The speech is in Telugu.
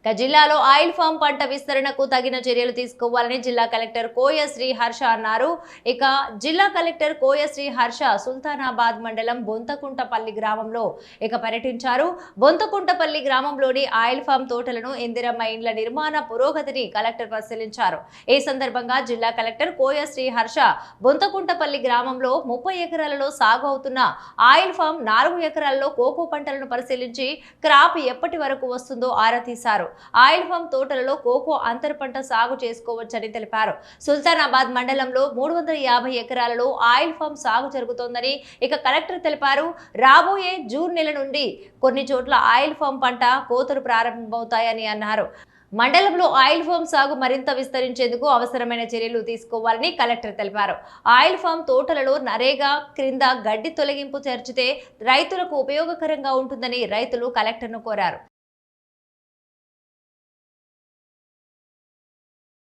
జిల్లాలో ఆయిల్ ఫామ్ పంట విస్తరణకు తగిన చర్యలు తీసుకోవాలని జిల్లా కలెక్టర్ కోయ శ్రీ హర్ష అన్నారు. జిల్లా కలెక్టర్ కోయ శ్రీ హర్ష సుల్తానాబాద్ మండలం బొంతకుంటపల్లి గ్రామంలో పర్యటించారు. బొంతకుంటపల్లి గ్రామంలోని ఆయిల్ ఫామ్ తోటలను ఇందిరమ్మ ఇండ్ల నిర్మాణ పురోగతిని కలెక్టర్ పరిశీలించారు. ఈ సందర్భంగా జిల్లా కలెక్టర్ కోయ శ్రీ హర్ష బొంతకుంటపల్లి గ్రామంలో 30 ఎకరాలలో సాగు అవుతున్న ఆయిల్ ఫామ్ 4 ఎకరాల్లో కోకో పంటలను పరిశీలించి క్రాప్ ఎప్పటి వరకు వస్తుందో ఆరా తీశారు. ఆయిల్ ఫామ్ తోటలలో కోకో అంతర పంట సాగు చేసుకోవచ్చని తెలిపారు. సుల్తానాబాద్ మండలంలో 350 ఎకరాలలో ఆయిల్ ఫామ్ సాగు జరుగుతోందని కలెక్టర్ తెలిపారు. రాబోయే జూన్ నెల నుండి కొన్ని చోట్ల ఆయిల్ ఫామ్ పంట కోతలు ప్రారంభమవుతాయని అన్నారు. మండలంలో ఆయిల్ ఫామ్ సాగు మరింత విస్తరించేందుకు అవసరమైన చర్యలు తీసుకోవాలని కలెక్టర్ తెలిపారు. ఆయిల్ ఫామ్ తోటలలో నరేగా క్రింద గడ్డి తొలగింపు చేర్చితే రైతులకు ఉపయోగకరంగా ఉంటుందని రైతులు కలెక్టర్ను కోరారు.